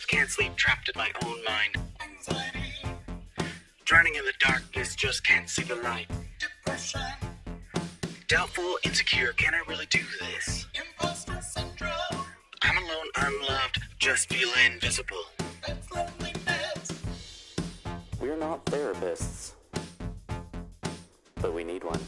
can't sleep, trapped in my own mind. Anxiety. Drowning in the darkness, just can't see the light. Depression. Doubtful, insecure, can I really do this? Imposter syndrome. I'm alone, unloved, just feel invisible. That's loneliness. We're not therapists, but we need one.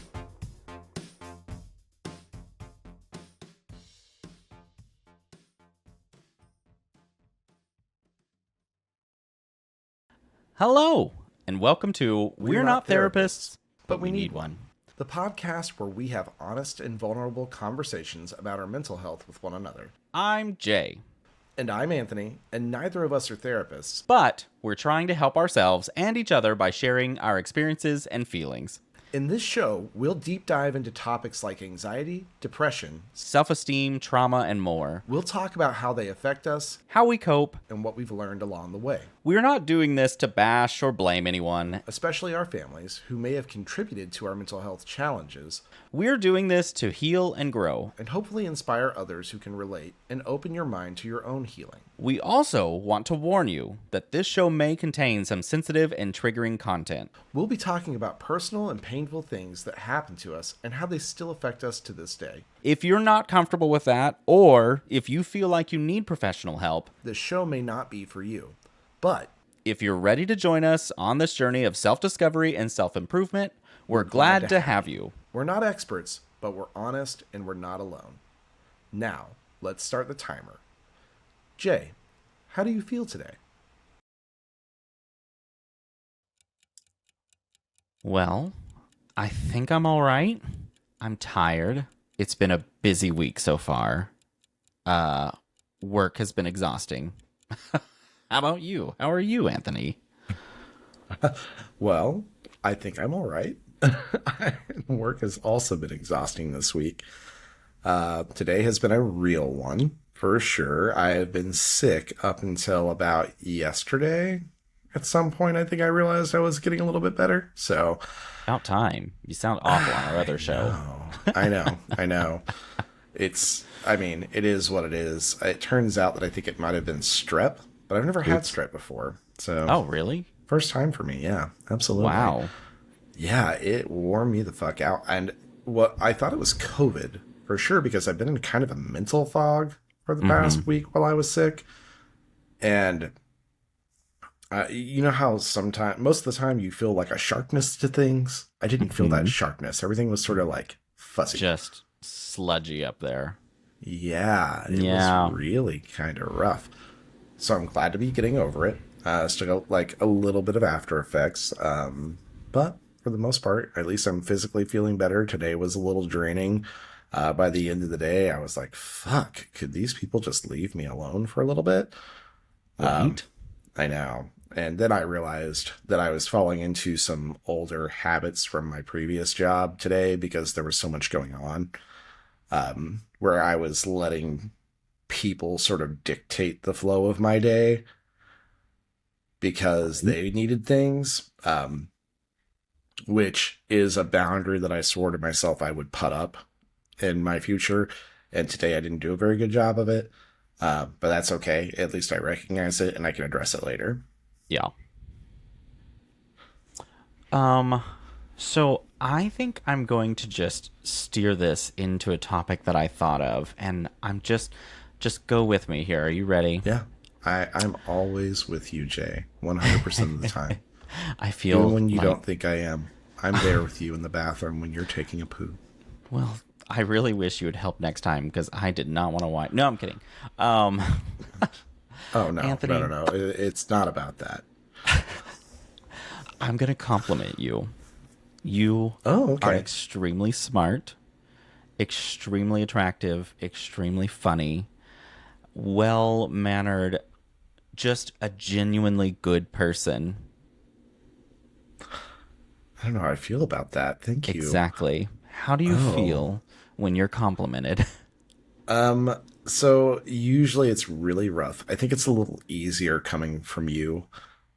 Hello, and welcome to We're Not Therapists, but we need one. The podcast where we have honest and vulnerable conversations about our mental health with one another. I'm Jay, And I'm Anthony, and neither of us are therapists. but we're trying to help ourselves and each other by sharing our experiences and feelings. In this show, we'll deep dive into topics like anxiety, depression. Self-esteem, trauma, and more. We'll talk about how they affect us How we cope. and what we've learned along the way, We're not doing this to bash or blame anyone. especially our families who may have contributed to our mental health challenges, We're doing this to heal and grow. and hopefully inspire others who can relate and open your mind to your own healing. We also want to warn you that this show may contain some sensitive and triggering content. We'll be talking about personal and painful things that happen to us and how they still affect us to this day. If you're not comfortable with that, or if you feel like you need professional help, This show may not be for you, but if you're ready to join us on this journey of self-discovery and self-improvement, we're glad to have you. we're not experts, but we're honest and we're not alone. Now, let's start the timer. Jay, how do you feel today? Well, I think I'm all right. I'm tired. It's been a busy week so far. Work has been exhausting. How about you? How are you, Anthony? Well, I think I'm all right. Work has also been exhausting this week. Today has been a real one, for sure. I have been sick up until about yesterday. At some point, I think I realized I was getting a little bit better. So, About time. You sound awful on our other show. I know. It is what it is. It turns out that I think it might have been strep, but I've never had strep before. So, Oh, really? first time for me. Yeah, absolutely. Wow. Yeah, it wore me the fuck out. And what I thought it was COVID for sure, because I've been in kind of a mental fog for the past week while I was sick. And you know how most of the time you feel like a sharpness to things? I didn't feel that sharpness. Everything was sort of like fuzzy. Just sludgy up there. Yeah, it Yeah. was really kind of rough. So I'm glad to be getting over it. Still got like a little bit of after effects. But for the most part, at least I'm physically feeling better. Today was a little draining. By the end of the day, I was like, fuck, could these people just leave me alone for a little bit? Right? I know. And then I realized that I was falling into some older habits from my previous job today because there was so much going on, where I was letting people sort of dictate the flow of my day because they needed things, which is a boundary that I swore to myself I would put up in my future. And today I didn't do a very good job of it. But that's okay. At least I recognize it and I can address it later. Yeah. So I think I'm going to just steer this into a topic that I thought of, and I'm just go with me here. Are you ready? Yeah. I'm always with you, Jay. 100% of the time. I feel Even when you like, don't think I am. I'm there with you in the bathroom when you're taking a poo. well, I really wish you would help next time because I did not want to watch. No, I'm kidding. Oh, no. Anthony. No. It's not about that. I'm going to compliment you. You Oh, okay. are extremely smart, extremely attractive, extremely funny, well-mannered, just a genuinely good person. I don't know how I feel about that. Thank you. Exactly. How do you feel when you're complimented? So usually it's really rough. I think it's a little easier coming from you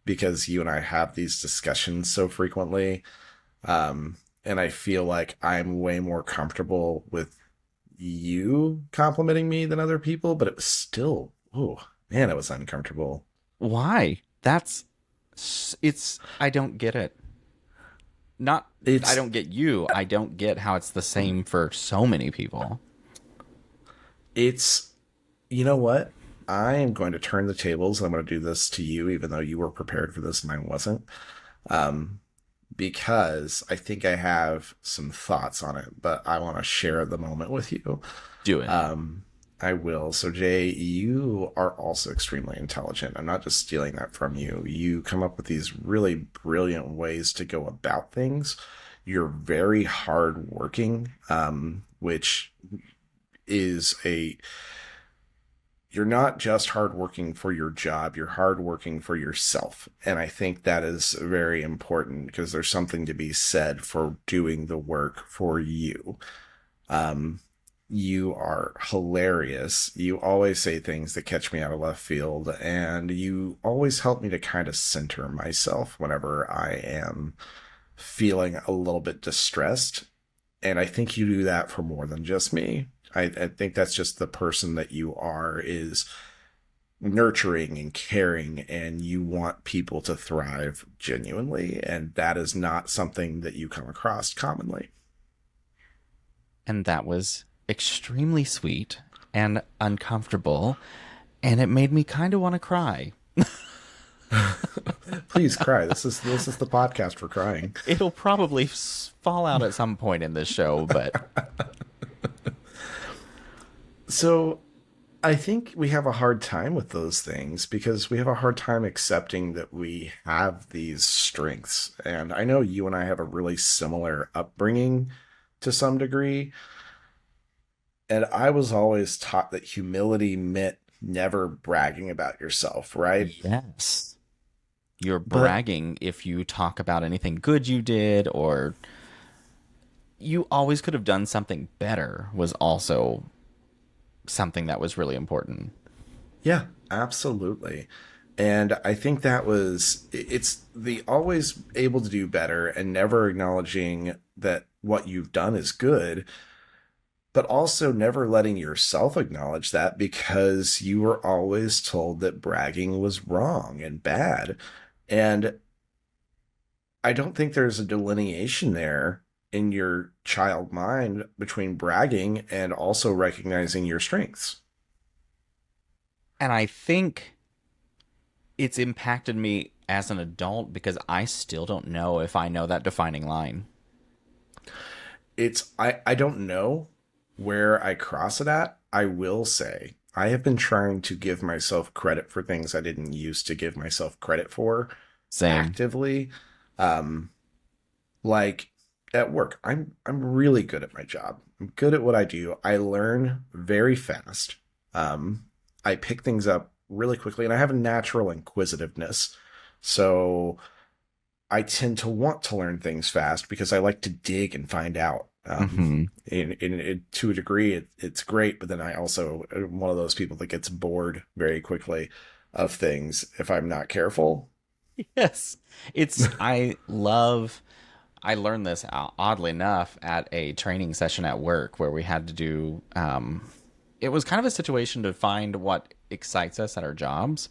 because you and I have these discussions so frequently. And I feel like I'm way more comfortable with you complimenting me than other people, but it was still, oh man, it was uncomfortable Why? It's I don't get it. Not I It's don't get you. I don't get how it's the same for so many people. it's you know what? I am going to turn the tables and I'm going to do this to you, even though you were prepared for this and I wasn't. Because I think I have some thoughts on it, but I want to share the moment with you. Do it. I will. So, Jay, you are also extremely intelligent. I'm not just stealing that from you. You come up with these really brilliant ways to go about things. You're very hardworking, which is a you're not just hardworking for your job, you're hardworking for yourself. And I think that is very important because there's something to be said for doing the work for you. Um, you are hilarious. You always say things that catch me out of left field, and you always help me to kind of center myself whenever I am feeling a little bit distressed. And I think you do that for more than just me. I think that's just the person that you are, is nurturing and caring, and you want people to thrive genuinely. And that is not something that you come across commonly. And that was extremely sweet and uncomfortable, and it made me kind of want to cry. Please cry. This is the podcast for crying. It'll probably fall out at some point in this show, but So I think we have a hard time with those things because we have a hard time accepting that we have these strengths. And I know you and I have a really similar upbringing to some degree. And I was always taught that humility meant never bragging about yourself, right? yes. You're But bragging if you talk about anything good you did, or you always could have done something better, was also something that was really important. yeah, absolutely. And I think that it's the always able to do better and never acknowledging that what you've done is good, but also never letting yourself acknowledge that because you were always told that bragging was wrong and bad. And I don't think there's a delineation there in your child mind between bragging and also recognizing your strengths. And I think it's impacted me as an adult because I still don't know if I know that defining line. I don't know where I cross it at. I will say I have been trying to give myself credit for things I didn't used to give myself credit for Same. actively. Um, like at work, I'm really good at my job. I'm good at what I do. I learn very fast. I pick things up really quickly, and I have a natural inquisitiveness. So I tend to want to learn things fast because I like to dig and find out. Hmm. To a degree, it's great, but then I also am one of those people that gets bored very quickly of things if I'm not careful. Yes. I learned this oddly enough at a training session at work where we had to do, it was kind of a situation to find what excites us at our jobs.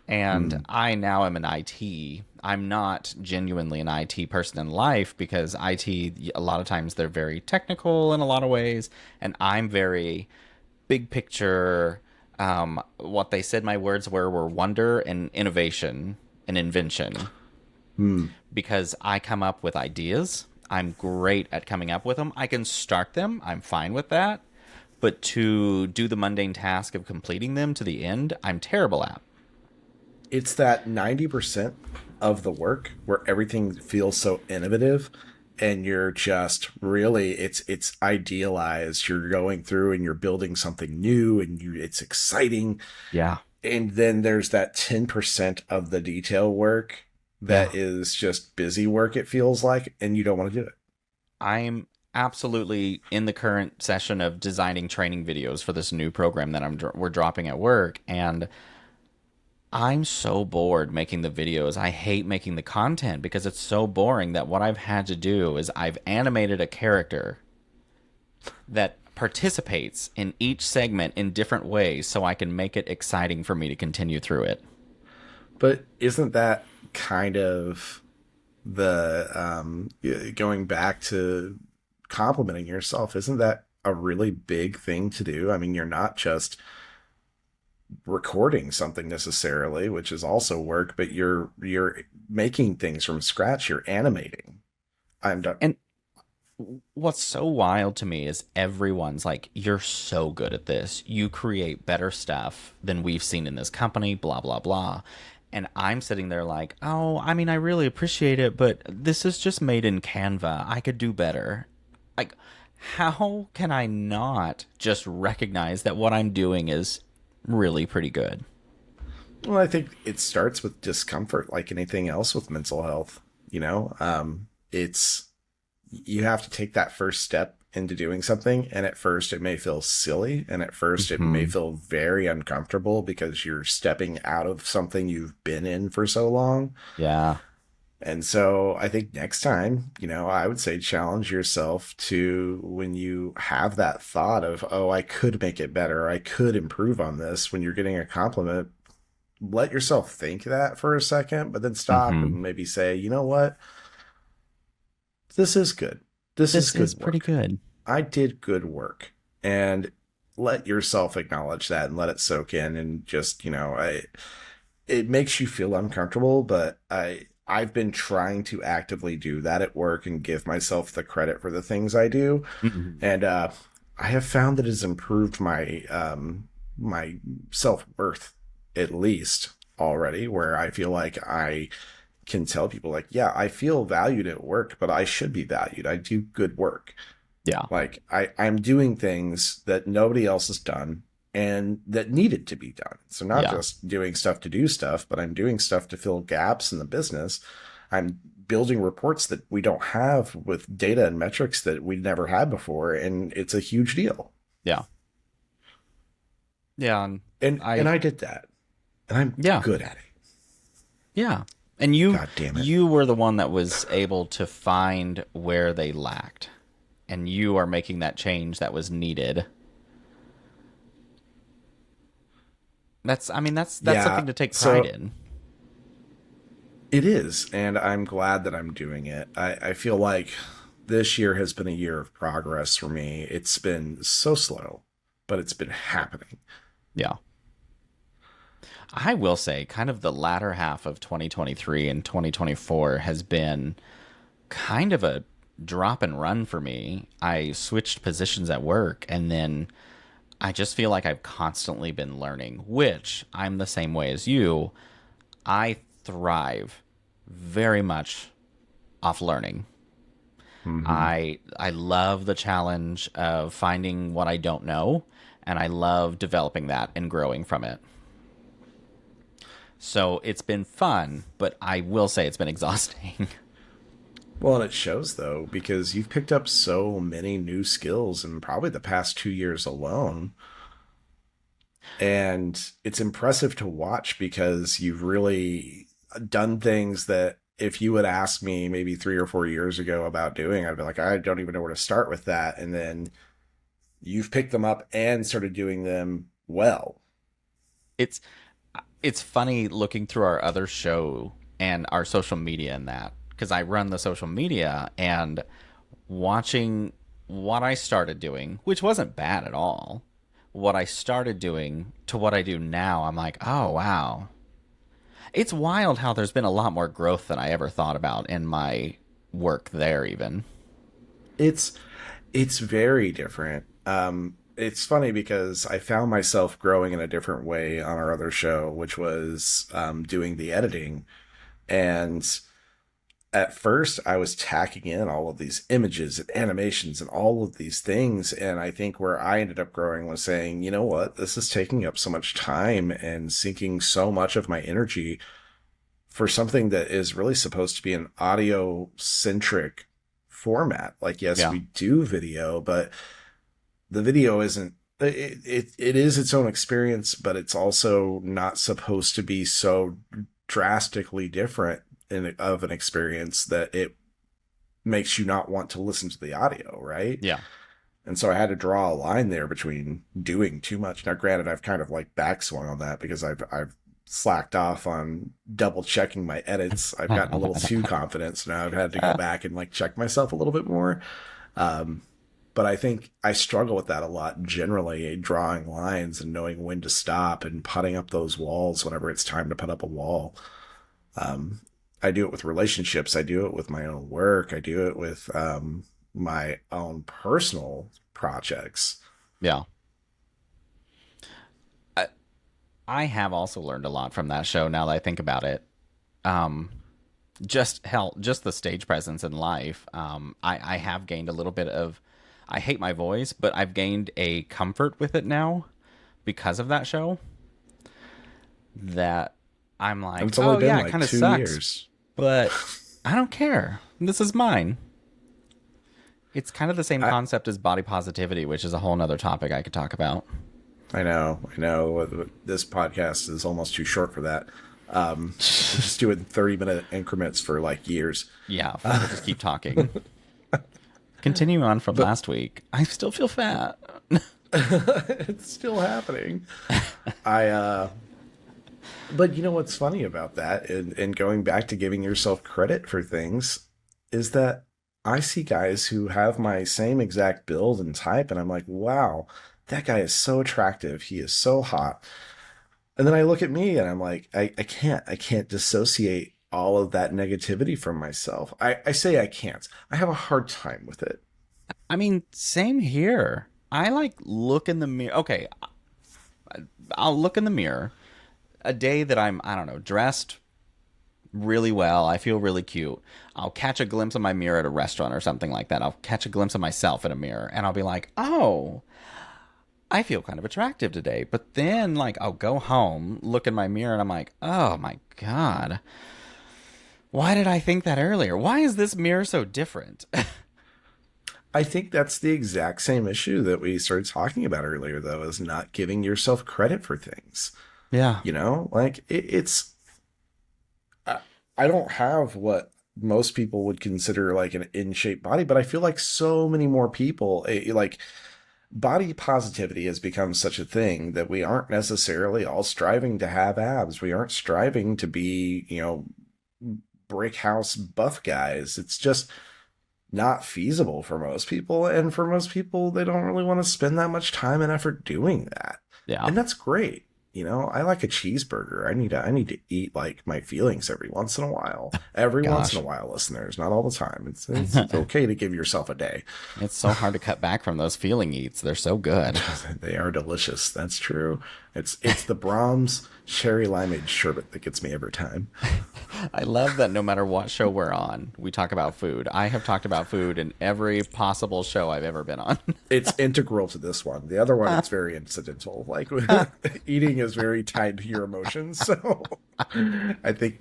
And Mm. I now am an IT. I'm not genuinely an IT person in life because IT, a lot of times they're very technical in a lot of ways. And I'm very big picture. What they said my words were wonder and innovation and invention, Mm. because I come up with ideas. I'm great at coming up with them. I can start them. I'm fine with that. But to do the mundane task of completing them to the end, I'm terrible at. It's that 90% of the work where everything feels so innovative and you're just really it's idealized. You're going through and you're building something new and it's exciting. Yeah. And then there's that 10% of the detail work Yeah. that is just busy work, it feels like, and you don't want to do it. I'm absolutely in the current session of designing training videos for this new program that we're dropping at work, and I'm so bored making the videos. I hate making the content because it's so boring that what I've had to do is I've animated a character that participates in each segment in different ways so I can make it exciting for me to continue through it. But isn't that kind of going back to complimenting yourself? Isn't that a really big thing to do? I mean, you're not just recording something necessarily, which is also work, but you're making things from scratch. You're animating. I'm done. And what's so wild to me is everyone's like, you're so good at this. You create better stuff than we've seen in this company, blah, blah, blah. And I'm sitting there like, oh, I mean, I really appreciate it, but this is just made in Canva. I could do better. Like, how can I not just recognize that what I'm doing is really pretty good? Well, I think it starts with discomfort, like anything else with mental health. It's you have to take that first step into doing something, and at first it may feel silly, and at first it may Hmm. feel very uncomfortable because you're stepping out of something you've been in for so long. Yeah. And so I think next time, I would say challenge yourself to, when you have that thought of, oh, I could make it better, I could improve on this, when you're getting a compliment, let yourself think that for a second, but then stop Hmm. and maybe say, you know what? This is good. This is This is good pretty work. good. I did good work. And let yourself acknowledge that and let it soak in, and just, it makes you feel uncomfortable, but I've been trying to actively do that at work and give myself the credit for the things I do. Hmm. And I have found that it has improved my self-worth, at least already, where I feel like I can tell people, like, yeah, I feel valued at work, but I should be valued. I do good work. Yeah. Like, I'm doing things that nobody else has done and that needed to be done. So not Yeah. just doing stuff to do stuff, but I'm doing stuff to fill gaps in the business. I'm building reports that we don't have, with data and metrics that we never had before, and it's a huge deal. Yeah. Yeah. And And I, I did that. And I'm yeah. good at it. Yeah. And you God damn it. you were the one that was able to find where they lacked. And you are making that change that was needed. That's Yeah. something to take pride So in. it is, and I'm glad that I'm doing it. I feel like this year has been a year of progress for me. It's been so slow, but it's been happening. Yeah. I will say kind of the latter half of 2023 and 2024 has been kind of a drop and run for me. I switched positions at work, and then I just feel like I've constantly been learning, which I'm the same way as you. I thrive very much off learning. Hmm. I love the challenge of finding what I don't know, and I love developing that and growing from it. So it's been fun, but I will say it's been exhausting. Well, and it shows, though, because you've picked up so many new skills in probably the past 2 years alone. And it's impressive to watch, because you've really done things that, if you would ask me maybe 3 or 4 years ago about doing, I'd be like, I don't even know where to start with that. And then you've picked them up and started doing them well. it's it's funny looking through our other show and our social media and that, because I run the social media, and watching what I started doing, which wasn't bad at all, what I started doing to what I do now, I'm like, oh wow. It's wild how there's been a lot more growth than I ever thought about in my work there even. It's it's very different. It's funny because I found myself growing in a different way on our other show, which was doing the editing. And at first, I was tacking in all of these images and animations and all of these things. And I think where I ended up growing was saying, you know what, this is taking up so much time and sinking so much of my energy for something that is really supposed to be an audio centric format. Like, yes, Yeah. we do video, but the video isn't, it is its own experience, but it's also not supposed to be so drastically different of an experience that it makes you not want to listen to the audio, right? Yeah. And so I had to draw a line there between doing too much. Now, granted, I've kind of like backswung on that, because I've slacked off on double checking my edits. I've gotten a little too confident, so now I've had to go back and like check myself a little bit more. But I think I struggle with that a lot generally, drawing lines and knowing when to stop and putting up those walls whenever it's time to put up a wall. I do it with relationships. I do it with my own work. I do it with my own personal projects. Yeah. I have also learned a lot from that show now that I think about it. Just the stage presence in life. I have gained a little bit of, I hate my voice, but I've gained a comfort with it now because of that show. That I'm like, It's only been yeah, like it kind of 2 sucks, years. but I don't care. This is mine. It's kind of the same concept as body positivity, which is a whole nother topic I could talk about. I know. This podcast is almost too short for that. Just doing 30-minute increments for like years. Yeah, we'll just keep talking. Continue on from last week. I still feel fat. It's still happening. But you know what's funny about that, and going back to giving yourself credit for things, is that I see guys who have my same exact build and type, and I'm like, wow, that guy is so attractive. He is so hot. And then I look at me and I'm like, I can't dissociate all of that negativity from myself. I say I can't. I have a hard time with it. I mean, same here. I like look in the mirror. Okay, I'll look in the mirror a day that I'm, I don't know, dressed really well. I feel really cute. I'll catch a glimpse of my mirror at a restaurant or something like that. I'll catch a glimpse of myself in a mirror and I'll be like, oh, I feel kind of attractive today. But then, like, I'll go home, look in my mirror, and I'm like, oh my God, why did I think that earlier? Why is this mirror so different? I think that's the exact same issue that we started talking about earlier, though, is not giving yourself credit for things. Yeah. You know, like it's, I don't have what most people would consider like an in-shape body, but I feel like so many more people, like, body positivity has become such a thing that we aren't necessarily all striving to have abs. We aren't striving to be, brick house buff guys. It's just not feasible for most people. And for most people, they don't really want to spend that much time and effort doing that. Yeah. And that's great. I like a cheeseburger. I need to eat like my feelings every once in a while. Every once in a while, listeners, not all the time. It's okay to give yourself a day. It's so hard to cut back from those feeling eats. They're so good. They are delicious. That's true. It's the Brahms cherry limeade sherbet that gets me every time. I love that no matter what show we're on, we talk about food. I have talked about food in every possible show I've ever been on. It's integral to this one. The other one, it's very incidental. Like eating is very tied to your emotions. So I think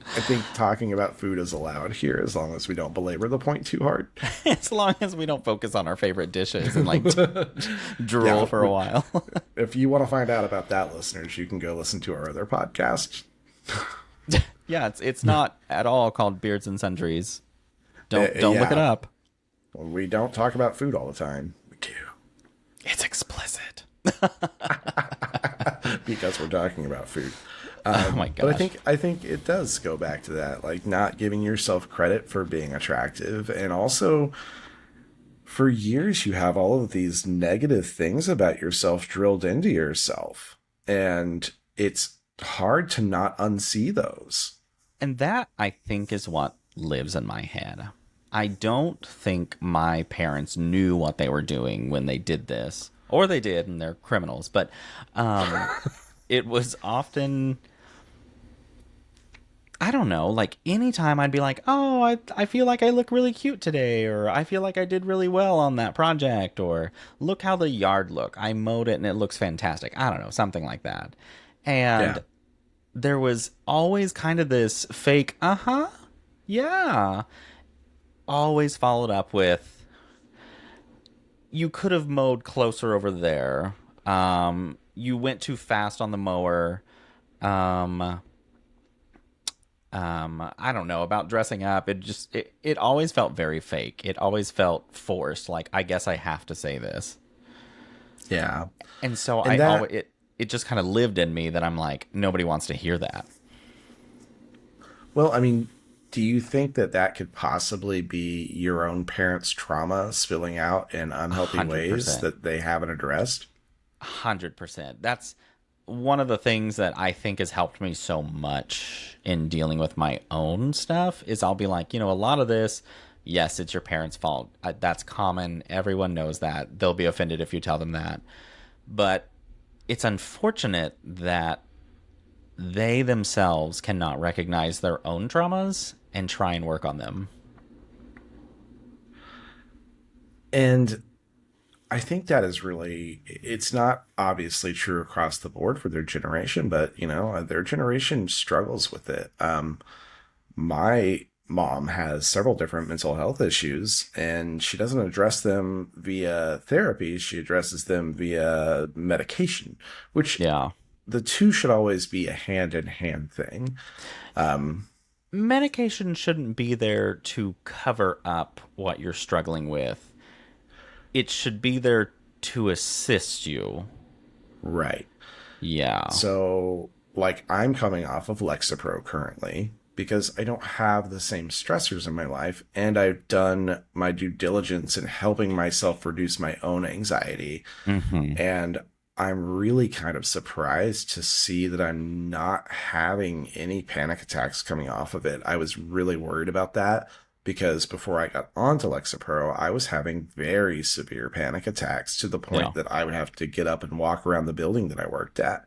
talking about food is allowed here as long as we don't belabor the point too hard. As long as we don't focus on our favorite dishes and like drool for a while. If you want to find out about that, listeners, you can go listen to our other podcast. Yeah, it's not at all called Beards and Sundries. Don't look it up. Well, we don't talk about food all the time. We do. It's explicit. Because we're talking about food. Oh my gosh. But I think it does go back to that, like not giving yourself credit for being attractive. And also, for years, you have all of these negative things about yourself drilled into yourself. And it's hard to not unsee those. And that, I think, is what lives in my head. I don't think my parents knew what they were doing when they did this. Or they did, and they're criminals. But it was often, I don't know, like anytime I'd be like, oh, I feel like I look really cute today. Or I feel like I did really well on that project. Or look how the yard look. I mowed it and it looks fantastic. I don't know, something like that. And there was always kind of this fake, yeah, always followed up with, you could have mowed closer over there. You went too fast on the mower. I don't know about dressing up. It always felt very fake. It always felt forced. Like, I guess I have to say this. Yeah. And so it just kind of lived in me that I'm like, nobody wants to hear that. Well, I mean, do you think that that could possibly be your own parents' trauma spilling out in unhealthy ways 100%. that they haven't addressed? 100%. That's one of the things that I think has helped me so much in dealing with my own stuff is I'll be like, a lot of this, yes, it's your parents' fault. That's common. Everyone knows that. They'll be offended if you tell them that. But it's unfortunate that they themselves cannot recognize their own traumas and try and work on them. And I think that is really, it's not obviously true across the board for their generation, but, their generation struggles with it. My mom has several different mental health issues, and she doesn't address them via therapy. She addresses them via medication, which Yeah. the two should always be a hand in hand thing. Medication shouldn't be there to cover up what you're struggling with. It should be there to assist you. Right. Yeah. So, like, I'm coming off of Lexapro currently because I don't have the same stressors in my life, and I've done my due diligence in helping myself reduce my own anxiety. Hmm. And I'm really kind of surprised to see that I'm not having any panic attacks coming off of it. I was really worried about that because before I got onto Lexapro, I was having very severe panic attacks to the Yeah. point that I would have to get up and walk around the building that I worked at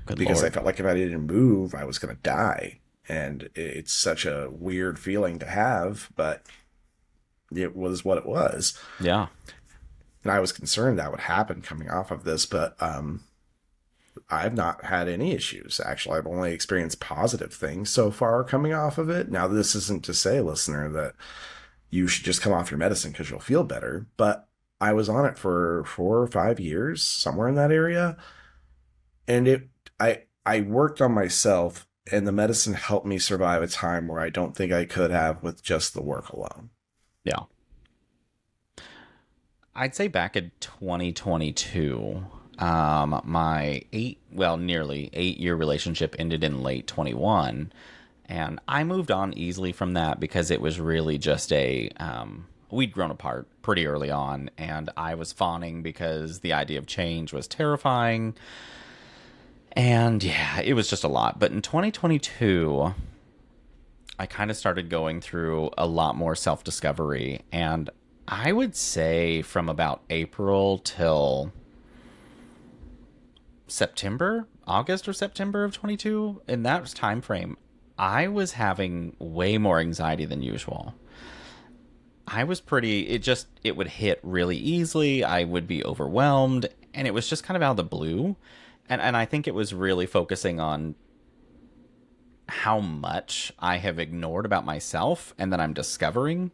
Good because I Lord. felt like if I didn't move, I was going to die. And it's such a weird feeling to have, but it was what it was. Yeah. And I was concerned that would happen coming off of this, but I've not had any issues. Actually, I've only experienced positive things so far coming off of it. Now, this isn't to say, listener, that you should just come off your medicine because you'll feel better, but I was on it for 4 or 5 years, somewhere in that area, and I worked on myself, and the medicine helped me survive a time where I don't think I could have with just the work alone. Yeah. I'd say back in 2022, my nearly 8 year relationship ended in late 21. And I moved on easily from that because it was really just we'd grown apart pretty early on. And I was fawning because the idea of change was terrifying. And yeah, it was just a lot. But in 2022, I kind of started going through a lot more self discovery. And I would say from about April till September, August or September of 22, in that time frame, I was having way more anxiety than usual. I was it would hit really easily. I would be overwhelmed, and it was just kind of out of the blue. And I think it was really focusing on how much I have ignored about myself and that I'm discovering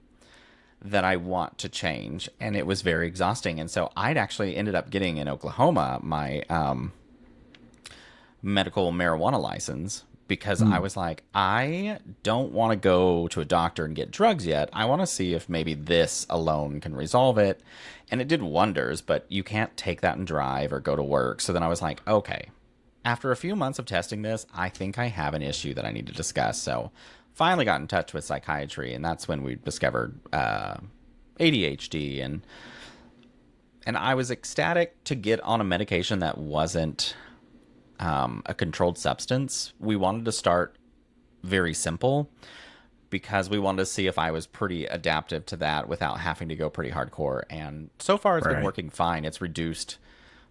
that I want to change. And it was very exhausting. And so I'd actually ended up getting in Oklahoma my medical marijuana license because I was like, I don't want to go to a doctor and get drugs yet. I want to see if maybe this alone can resolve it. And it did wonders, but you can't take that and drive or go to work. So then I was like, okay, after a few months of testing this, I think I have an issue that I need to discuss. So finally got in touch with psychiatry, and that's when we discovered ADHD. And I was ecstatic to get on a medication that wasn't a controlled substance. We wanted to start very simple because we wanted to see if I was pretty adaptive to that without having to go pretty hardcore. And so far, it's been Right. working fine. It's reduced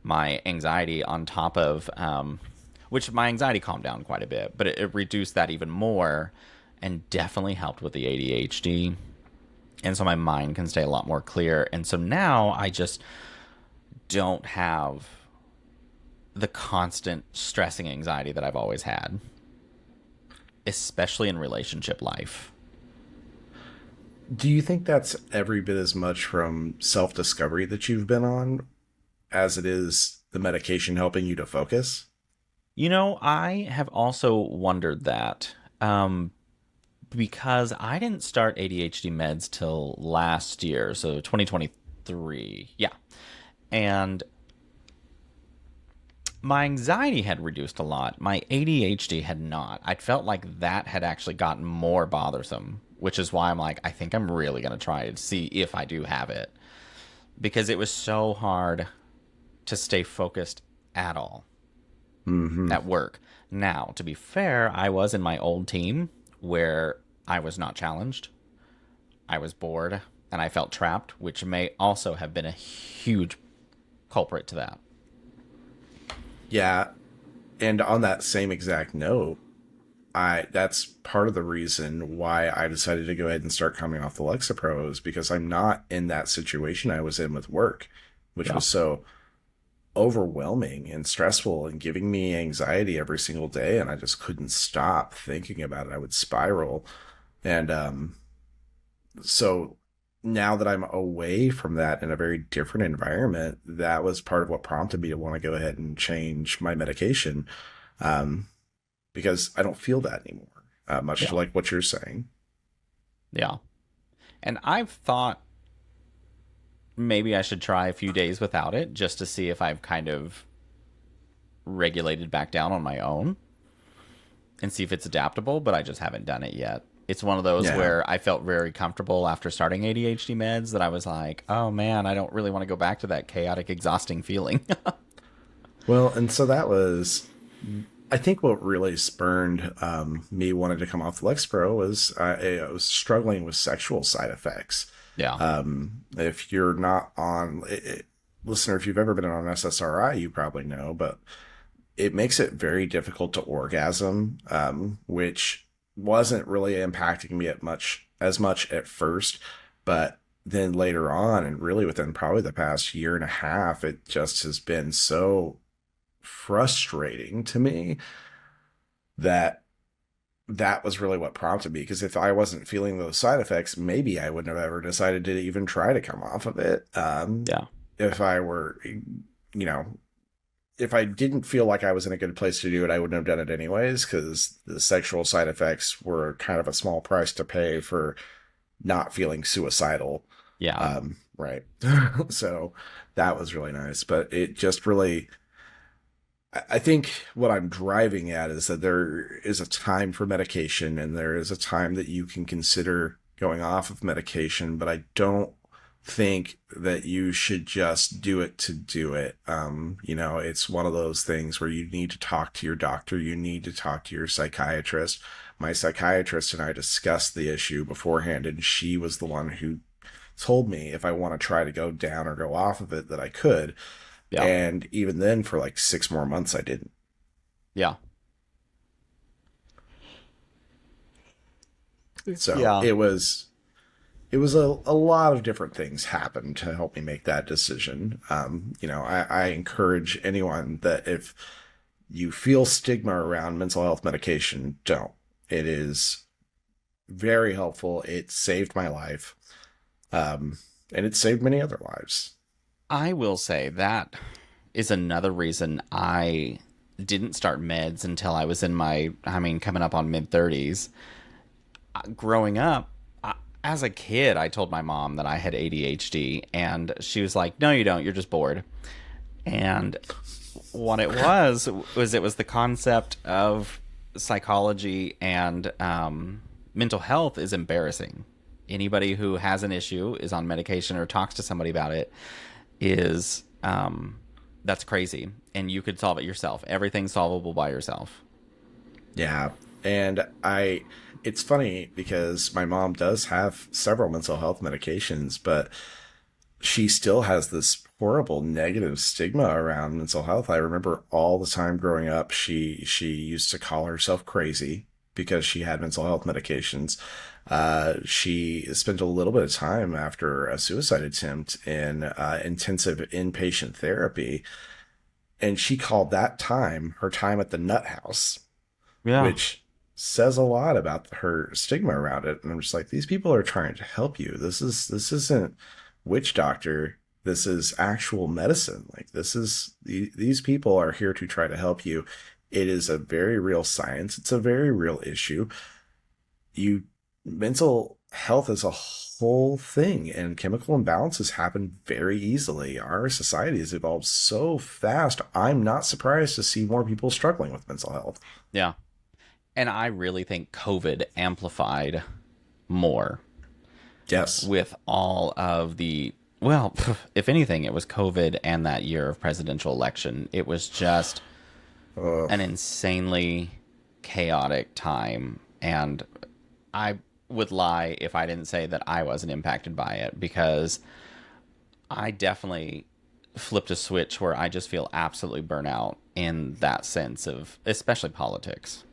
my anxiety on top of, which my anxiety calmed down quite a bit, but it reduced that even more and definitely helped with the ADHD. And so my mind can stay a lot more clear. And so now I just don't have the constant stressing anxiety that I've always had, especially in relationship life. Do you think that's every bit as much from self discovery that you've been on as it is the medication helping you to focus? I have also wondered that because I didn't start ADHD meds till last year, so 2023. Yeah. And My anxiety had reduced a lot. My ADHD had not. I felt like that had actually gotten more bothersome, which is why I'm like, I think I'm really going to try to see if I do have it. Because it was so hard to stay focused at all Mm-hmm. at work. Now, to be fair, I was in my old team where I was not challenged. I was bored and I felt trapped, which may also have been a huge culprit to that. Yeah. And on that same exact note, I that's part of the reason why I decided to go ahead and start coming off the Lexapro is because I'm not in that situation I was in with work, which Yeah. was so overwhelming and stressful and giving me anxiety every single day, and I just couldn't stop thinking about it. I would spiral. And so now that I'm away from that in a very different environment, that was part of what prompted me to want to go ahead and change my medication, um, because I don't feel that anymore, much Yeah. like what you're saying. Yeah. And I've thought maybe I should try a few days without it just to see if I've kind of regulated back down on my own and see if it's adaptable, but I just haven't done it yet. It's one of those Yeah. where I felt very comfortable after starting ADHD meds that I was like, oh man, I don't really want to go back to that chaotic, exhausting feeling. Well, and so that was, I think, what really spurned me wanting to come off the Lexapro was I was struggling with sexual side effects. Yeah. If you're not on, listener, if you've ever been on SSRI, you probably know, but it makes it very difficult to orgasm, which wasn't really impacting me as much at first, but then later on, and really within probably the past year and a half, it just has been so frustrating to me that that was really what prompted me. Because if I wasn't feeling those side effects, maybe I wouldn't have ever decided to even try to come off of it. Yeah. If I were, you know, if I didn't feel like I was in a good place to do it, I wouldn't have done it anyways, because the sexual side effects were kind of a small price to pay for not feeling suicidal. Yeah. Right. So that was really nice. But it just really, I think what I'm driving at is that there is a time for medication and there is a time that you can consider going off of medication, but I don't think that you should just do it to do it. It's one of those things where you need to talk to your doctor, you need to talk to your psychiatrist. My psychiatrist and I discussed the issue beforehand, and she was the one who told me if I want to try to go down or go off of it that I could. Yeah. And even then, for like 6 more months, I didn't. Yeah. So Yeah. it was a lot of different things happened to help me make that decision. I encourage anyone that if you feel stigma around mental health medication, don't. It is very helpful. It saved my life. And it saved many other lives. I will say that is another reason I didn't start meds until I was in coming up on mid 30s. Growing up, as a kid, I told my mom that I had ADHD, and she was like, no, you don't. You're just bored. And what it was it was the concept of psychology and mental health is embarrassing. Anybody who has an issue, is on medication, or talks to somebody about it is that's crazy, and you could solve it yourself. Everything's solvable by yourself. Yeah. And it's funny because my mom does have several mental health medications, but she still has this horrible negative stigma around mental health. I remember all the time growing up, she used to call herself crazy because she had mental health medications. She spent a little bit of time after a suicide attempt in intensive inpatient therapy, and she called that time her time at the nut house, Yeah. which says a lot about her stigma around it. And I'm just like, these people are trying to help you. This isn't witch doctor. This is actual medicine. Like, these people are here to try to help you. It is a very real science. It's a very real issue. You mental health is a whole thing, and chemical imbalances happen very easily. Our society has evolved so fast. I'm not surprised to see more people struggling with mental health. Yeah. And I really think COVID amplified more Yes. with all of the, well, if anything, it was COVID and that year of presidential election. It was just an insanely chaotic time. And I would lie if I didn't say that I wasn't impacted by it, because I definitely flipped a switch where I just feel absolutely burnout in that sense of, especially politics.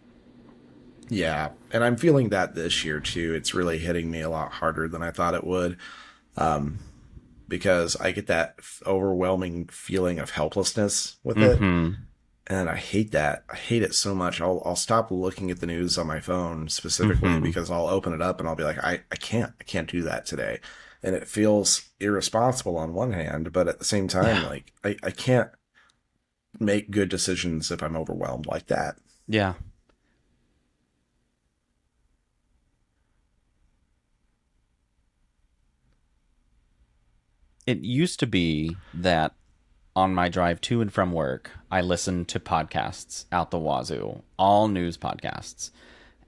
Yeah, and I'm feeling that this year too. It's really hitting me a lot harder than I thought it would, because I get that overwhelming feeling of helplessness with it, and I hate that. I hate it so much. I'll stop looking at the news on my phone specifically because I'll open it up and I'll be like, I can't do that today, and it feels irresponsible on one hand, but at the same time, Yeah. like I can't make good decisions if I'm overwhelmed like that. Yeah. It used to be that on my drive to and from work, I listened to podcasts out the wazoo, all news podcasts,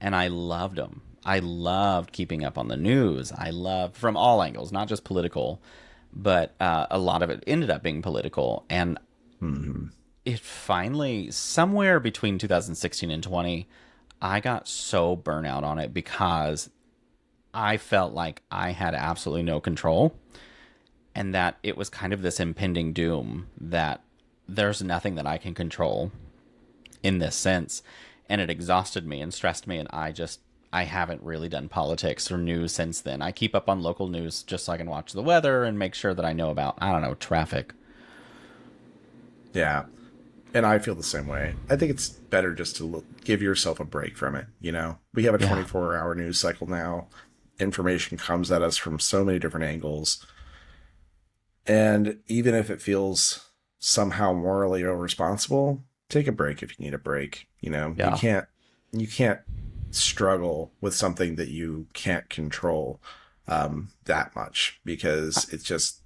and I loved them. I loved keeping up on the news. I loved from all angles, not just political, but a lot of it ended up being political. And it finally, somewhere between 2016 and 20, I got so burnout on it because I felt like I had absolutely no control, and that it was kind of this impending doom that there's nothing that I can control in this sense. And it exhausted me and stressed me. And I haven't really done politics or news since then. I keep up on local news just so I can watch the weather and make sure that I know about, I don't know, traffic. Yeah. And I feel the same way. I think it's better just to give yourself a break from it. We have a Yeah. 24-hour news cycle now. Information comes at us from so many different angles. And even if it feels somehow morally irresponsible, take a break if you need a break. Yeah. You can't struggle with something that you can't control that much, because it's just,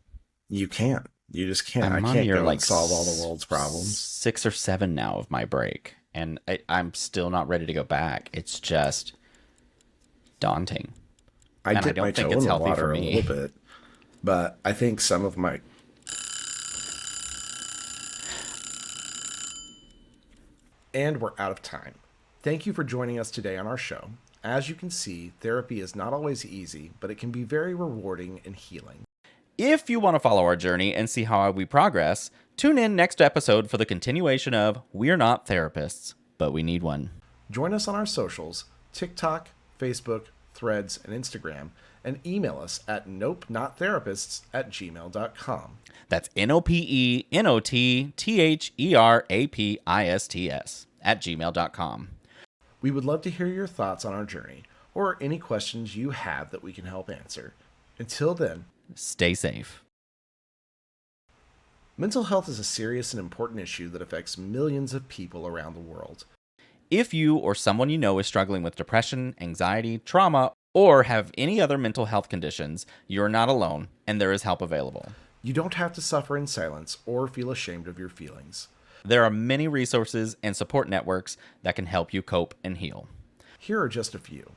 you can't. You just can't. I I'm on can't year go like and solve all the world's problems. 6 or 7 now of my break. And I'm still not ready to go back. It's just daunting. I And I dip my don't think toe it's in the healthy water for a me. little bit, but I think some of my, and we're out of time. Thank you for joining us today on our show. As you can see, therapy is not always easy, but it can be very rewarding and healing. If you want to follow our journey and see how we progress, tune in next episode for the continuation of We're Not Therapists, but We Need One. Join us on our socials, TikTok, Facebook, Threads, and Instagram, and email us at nopenotttherapists@gmail.com. That's NOPENOTTHERAPISTS @gmail.com. We would love to hear your thoughts on our journey, or any questions you have that we can help answer. Until then, Stay safe. mental health is a serious and important issue that affects millions of people around the world. If you or someone you know is struggling with depression, anxiety, trauma, or have any other mental health conditions, you're not alone, and there is help available. You don't have to suffer in silence or feel ashamed of your feelings. There are many resources and support networks that can help you cope and heal. Here are just a few.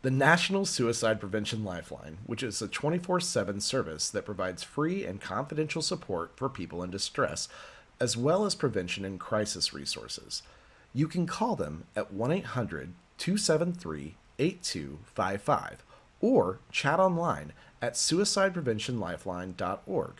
The National Suicide Prevention Lifeline, which is a 24/7 service that provides free and confidential support for people in distress, as well as prevention and crisis resources. You can call them at 1-800-273-8255 or chat online at suicidepreventionlifeline.org.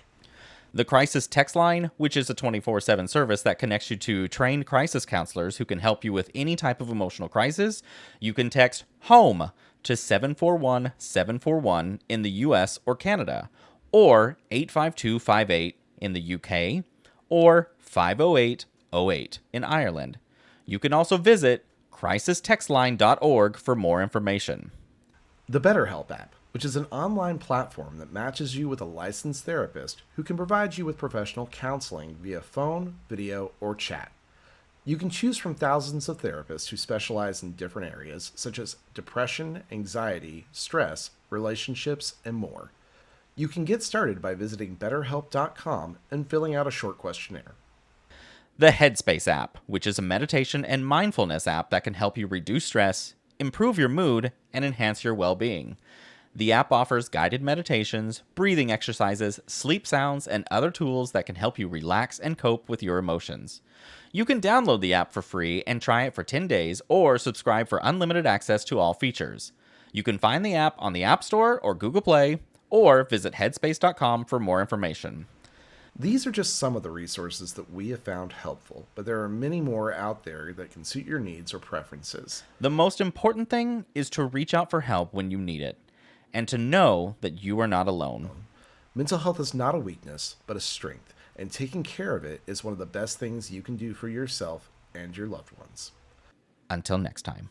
The Crisis Text Line, which is a 24/7 service that connects you to trained crisis counselors who can help you with any type of emotional crisis. You can text HOME to 741-741 in the US or Canada, or 85258 in the UK, or 50808 in Ireland. You can also visit crisistextline.org for more information. The BetterHelp app, which is an online platform that matches you with a licensed therapist who can provide you with professional counseling via phone, video, or chat. You can choose from thousands of therapists who specialize in different areas, such as depression, anxiety, stress, relationships, and more. You can get started by visiting betterhelp.com and filling out a short questionnaire. The Headspace app, which is a meditation and mindfulness app that can help you reduce stress, improve your mood, and enhance your well being. The app offers guided meditations, breathing exercises, sleep sounds, and other tools that can help you relax and cope with your emotions. You can download the app for free and try it for 10 days or subscribe for unlimited access to all features. You can find the app on the App Store or Google Play, or visit headspace.com for more information. These are just some of the resources that we have found helpful, but there are many more out there that can suit your needs or preferences. The most important thing is to reach out for help when you need it, and to know that you are not alone. Mental health is not a weakness, but a strength, and taking care of it is one of the best things you can do for yourself and your loved ones. Until next time.